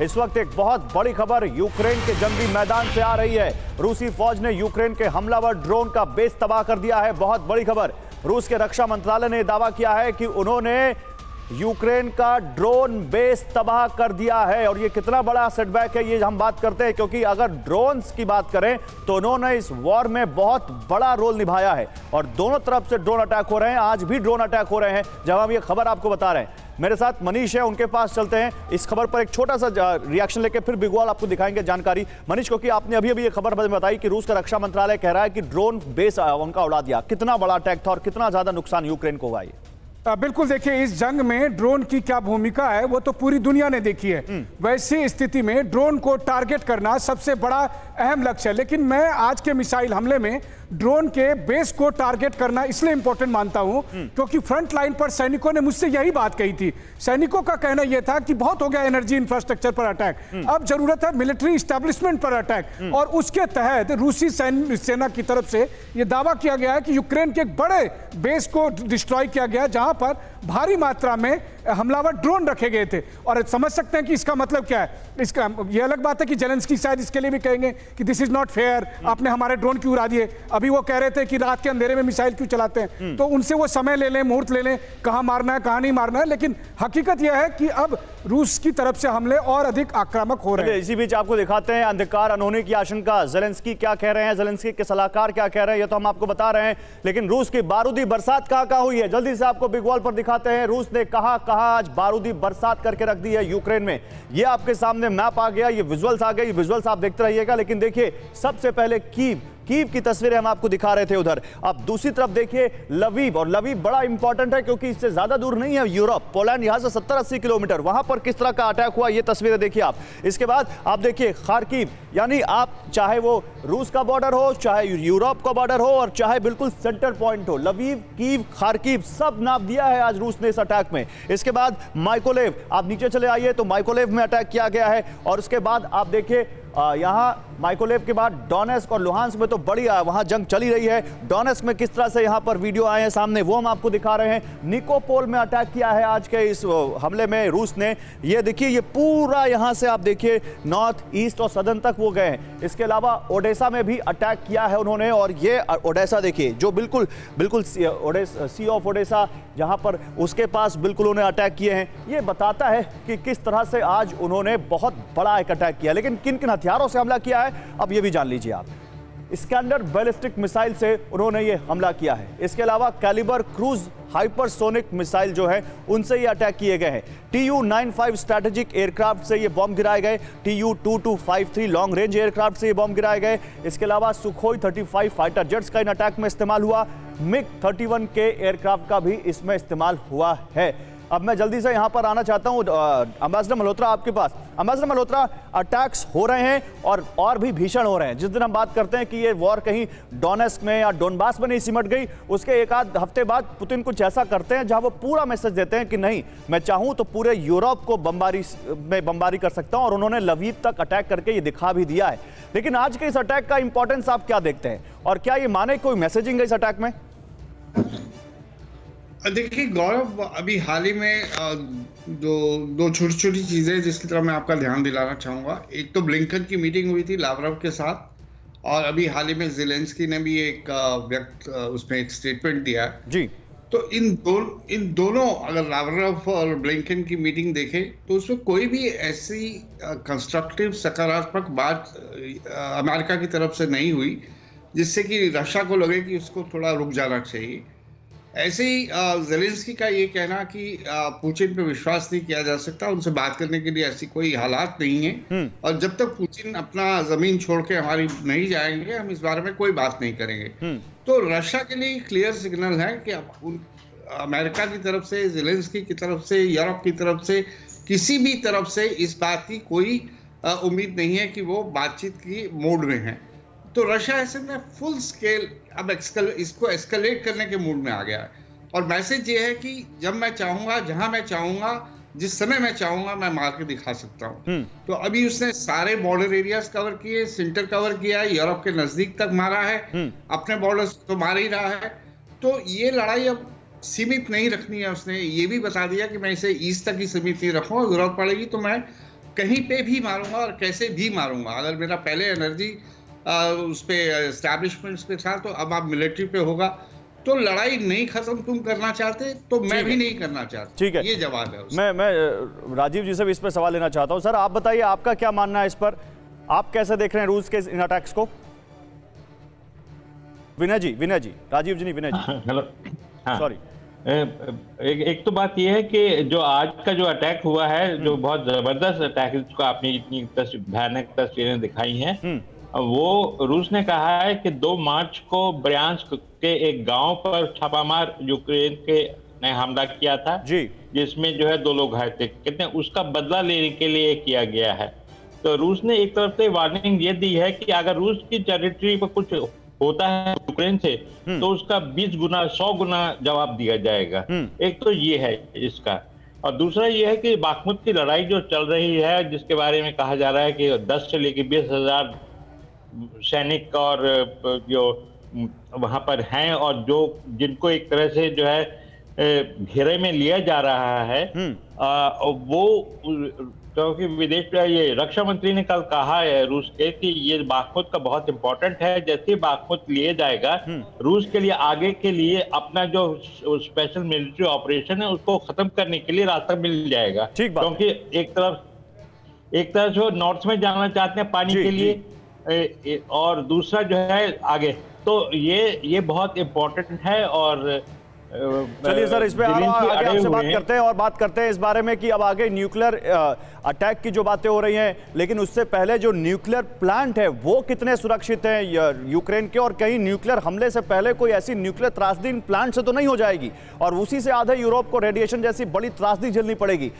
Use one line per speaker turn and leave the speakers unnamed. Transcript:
इस वक्त एक बहुत बड़ी खबर यूक्रेन के जंगी मैदान से आ रही है। रूसी फौज ने यूक्रेन के हमलावर ड्रोन का बेस तबाह कर दिया है। बहुत बड़ी खबर। रूस के रक्षा मंत्रालय ने दावा किया है कि उन्होंने यूक्रेन का ड्रोन बेस तबाह कर दिया है। और ये कितना बड़ा सेटबैक है ये हम बात करते हैं, क्योंकि अगर ड्रोन्स की बात करें तो उन्होंने इस वॉर में बहुत बड़ा रोल निभाया है और दोनों तरफ से ड्रोन अटैक हो रहे हैं। आज भी ड्रोन अटैक हो रहे हैं जब हम ये खबर आपको बता रहे हैं। मेरे साथ मनीष है, उनके पास चलते हैं। इस खबर पर एक छोटा सा रिएक्शन लेके फिर बिगवाल आपको दिखाएंगे जानकारी। मनीष, क्योंकि आपने अभी ये खबर बताई कि रूस का रक्षा मंत्रालय कह रहा है कि ड्रोन बेस उनका उड़ा दिया। कितना बड़ा अटैक था और कितना ज्यादा नुकसान यूक्रेन को हुआ है?
बिल्कुल, देखिए इस जंग में ड्रोन की क्या भूमिका है वो तो पूरी दुनिया ने देखी है। वैसी स्थिति में ड्रोन को टारगेट करना सबसे बड़ा अहम लक्ष्य है। लेकिन मैं आज के मिसाइल हमले में ड्रोन के बेस को टारगेट करना इसलिए इंपॉर्टेंट मानता हूं क्योंकि फ्रंट लाइन पर सैनिकों ने मुझसे यही बात कही थी। सैनिकों का कहना यह था कि बहुत हो गया एनर्जी इंफ्रास्ट्रक्चर पर अटैक, अब जरूरत है मिलिट्री एस्टेब्लिशमेंट पर अटैक। और उसके तहत रूसी सेना की तरफ से यह दावा किया गया है कि यूक्रेन के एक बड़े बेस को डिस्ट्रॉय किया गया जहां पर भारी मात्रा में हमलावर ड्रोन रखे गए थे। और समझ सकते हैं कि इसका मतलब क्या है। इसका यह अलग बात है कि जेलेंस्की शायद इसके लिए भी कहेंगे कि दिस इज नॉट फेयर, आपने हमारे ड्रोन क्यों उड़ा दिए। अभी वो कह रहे थे कि रात के अंधेरे में मिसाइल क्यों चलाते हैं, तो उनसे वो समय ले लें, मुहूर्त ले लें, कहां मारना है कहां नहीं मारना है। लेकिन हकीकत यह है कि अब रूस की तरफ से हमले और अधिक आक्रामक हो रहे हैं।
इसी बीच आपको दिखाते हैं अंधकार अनहोनी की आशंका। जेलेंस्की क्या कह रहे हैं, जेलेंस्की के सलाहकार क्या कह रहे हैं, ये तो हम आपको बता रहे हैं। लेकिन रूस की बारूदी बरसात कहां हुई है, जल्दी से आपको बिग वॉल पर दिखाते हैं। रूस ने कहां आज बारूदी बरसात करके रख दी है यूक्रेन में। ये आपके सामने मैप आ गया, ये विजुअल्स आ गए, ये विजुअल्स आप देखते रहिएगा। लेकिन देखिए सबसे पहले कीव की तस्वीरें हम आपको दिखा रहे थे उधर। अब दूसरी तरफ देखिए लवीव, और लवीव बड़ा इंपॉर्टेंट है क्योंकि इससे ज्यादा दूर नहीं है यूरोप, पोलैंड यहां से 70-80 किलोमीटर। वहां पर किस तरह का अटैक हुआ ये तस्वीरें देखिए आप। इसके बाद आप देखिए खार्किव, यानी आप चाहे वो रूस का बॉर्डर हो, चाहे यूरोप का बॉर्डर हो और चाहे बिल्कुल सेंटर पॉइंट हो, लवीव, कीव, खार्किव सब नाप दिया है आज रूस ने इस अटैक में। इसके बाद माइकोलेव, आप नीचे चले आइए तो माइकोलेव में अटैक किया गया है। और उसके बाद आप देखिए यहाँ माइकोलेव के बाद डोनेस्क और लुहांस्क में तो बड़ी वहां जंग चली रही है। डोनेस्क में किस तरह से यहाँ पर वीडियो आए हैं सामने वो हम आपको दिखा रहे हैं। निकोपोल में अटैक किया है आज के इस हमले में रूस ने। ये देखिए ये पूरा यहाँ से आप देखिए नॉर्थ ईस्ट और सदर्न तक वो गए हैं। इसके अलावा ओडेसा में भी अटैक किया है उन्होंने। और ये ओडेसा देखिए जो बिल्कुल सी ऑफ ओडेसा जहाँ पर उसके पास बिल्कुल उन्हें अटैक किए हैं। ये बताता है कि किस तरह से आज उन्होंने बहुत बड़ा एक अटैक किया। लेकिन किन किन हथियारों से हमला किया है अब ये भी जान लीजिए आप। स्कैंडर बैलिस्टिक मिसाइल से उन्होंने ये हमला किया है। इसके अलावा कैलिबर क्रूज हाइपरसोनिक मिसाइल जो है उनसे ये अटैक किए गए हैं। TU-95 स्ट्रैटेजिक एयरक्राफ्ट से ये बॉम्ब गिराए गए। TU-2253 लॉन्ग रेंज एयरक्राफ्ट से ये बॉम्ब गिराए गए। इसके अलावा सुखोई 35 फाइटर जेट्स का इन अटैक में इस्तेमाल हुआ। MiG-31 के एयरक्राफ्ट का भी इसमें इस्तेमाल हुआ है। अब मैं जल्दी से यहां पर आना चाहता हूं एम्बेसडर मल्होत्रा आपके पास। एम्बेसडर मल्होत्रा, अटैक्स हो रहे हैं और भी भीषण हो रहे हैं। जिस दिन हम बात करते हैं कि ये वॉर कहीं डोनेस्क में या डोनबास में नहीं सिमट गई, उसके एक आध हफ्ते बाद पुतिन कुछ ऐसा करते हैं जहां वो पूरा मैसेज देते हैं कि नहीं, मैं चाहूं तो पूरे यूरोप को बमबारी कर सकता हूं। और उन्होंने लवीव तक अटैक करके ये दिखा भी दिया है। लेकिन आज के इस अटैक का इंपॉर्टेंस आप क्या देखते हैं और क्या ये माने कोई मैसेजिंग है इस अटैक में?
देखिए गौरव, अभी हाल ही में दो छोटी छोटी चीज़ें जिसकी तरफ मैं आपका ध्यान दिलाना चाहूँगा। एक तो ब्लिंकन की मीटिंग हुई थी लावरव के साथ, और अभी हाल ही में जेलेंस्की ने भी एक उसमें एक स्टेटमेंट दिया जी। तो इन दोनों अगर लावरव और ब्लिंकन की मीटिंग देखें तो उसमें कोई भी ऐसी कंस्ट्रक्टिव सकारात्मक बात अमेरिका की तरफ से नहीं हुई जिससे कि रशिया को लगे कि उसको थोड़ा रुक जाना चाहिए। ऐसे ही जेलेंस्की का ये कहना कि पुतिन पे विश्वास नहीं किया जा सकता, उनसे बात करने के लिए ऐसी कोई हालात नहीं है, और जब तक पुतिन अपना जमीन छोड़ के हमारी नहीं जाएंगे हम इस बारे में कोई बात नहीं करेंगे। तो रशिया के लिए क्लियर सिग्नल है कि अमेरिका की तरफ से, जेलेंस्की की तरफ से, यूरोप की तरफ से, किसी भी तरफ से इस बात की कोई उम्मीद नहीं है कि वो बातचीत की मोड में है। तो रशिया ऐसे में फुल स्केल अब इसको एस्केलेट करने के मूड में आ गया है। और मैसेज ये है कि जब मैं चाहूंगा, जहां मैं चाहूंगा, जिस समय मैं चाहूंगा, मैं मार के दिखा सकता हूं। तो अभी उसने सारे बॉर्डर एरियाज कवर किए, सेंटर कवर किया है, यूरोप के नजदीक तक मारा है, अपने बॉर्डर तो मार ही रहा है। तो ये लड़ाई अब सीमित नहीं रखनी है। उसने ये भी बता दिया कि मैं इसे ईस्ट तक ही सीमित नहीं रखूंगा, जरूरत पड़ेगी तो मैं कहीं पे भी मारूंगा और कैसे भी मारूंगा। अगर मेरा पहले एनर्जी उस पे एस्टैब्लिशमेंट्स पे था, तो अब आप मिलिट्री पे होगा। तो लड़ाई नहीं खत्म तुम करना चाहते तो मैं भी नहीं करना चाहता।
ठीक है,
ये जवाब है।
मैं राजीव जी से भी इस पर सवाल लेना चाहता हूं। सर आप बताइए, आपका क्या मानना है इस पर? आप कैसे देख रहे हैं रूस के इन अटैक्स को? विनय जी, राजीव जी नहीं, विनय जी।
हेलो, हाँ,
सॉरी।
एक तो बात यह है कि जो आज का जो अटैक हुआ है, जो बहुत जबरदस्त अटैक है, जिसको आपने इतनी भयानक तस्वीरें दिखाई हैं, वो रूस ने कहा है कि 2 मार्च को ब्रयांस्क के एक गांव पर छापामार यूक्रेन के ने हमला किया था
जी,
जिसमें जो है 2 लोग घायल थे। कहते हैं उसका बदला लेने के लिए किया गया है। तो रूस ने एक तरफ से वार्निंग ये दी है कि अगर रूस की टेरिटरी पर कुछ होता है यूक्रेन से, तो उसका 20 गुना 100 गुना जवाब दिया जाएगा। एक तो ये है इसका, और दूसरा ये है कि बाखमुत की लड़ाई जो चल रही है, जिसके बारे में कहा जा रहा है कि 10 से लेकर 20,000 सैनिक और जो वहां पर हैं और जो जिनको एक तरह से जो है घेरे में लिया जा रहा है, वो क्योंकि विदेश ये रक्षा मंत्री ने कल कहा है रूस के कि ये बाखमुत का बहुत इंपॉर्टेंट है। जैसे बाखमुत लिए जाएगा, रूस के लिए आगे के लिए अपना जो स्पेशल मिलिट्री ऑपरेशन है उसको खत्म करने के लिए रास्ता मिल जाएगा। क्योंकि एक तरफ से वो नॉर्थ में जाना चाहते हैं पानी के लिए, और दूसरा जो है आगे। तो ये बहुत इंपॉर्टेंट है। और
चलिए सर, इस पे आगे आपसे बात करते हैं, और बात करते हैं इस बारे में कि अब आगे न्यूक्लियर अटैक की जो बातें हो रही हैं, लेकिन उससे पहले जो न्यूक्लियर प्लांट है वो कितने सुरक्षित हैं यूक्रेन के, और कहीं न्यूक्लियर हमले से पहले कोई ऐसी न्यूक्लियर त्रासदी प्लांट से तो नहीं हो जाएगी और उसी से आधे यूरोप को रेडिएशन जैसी बड़ी त्रासदी झेलनी पड़ेगी।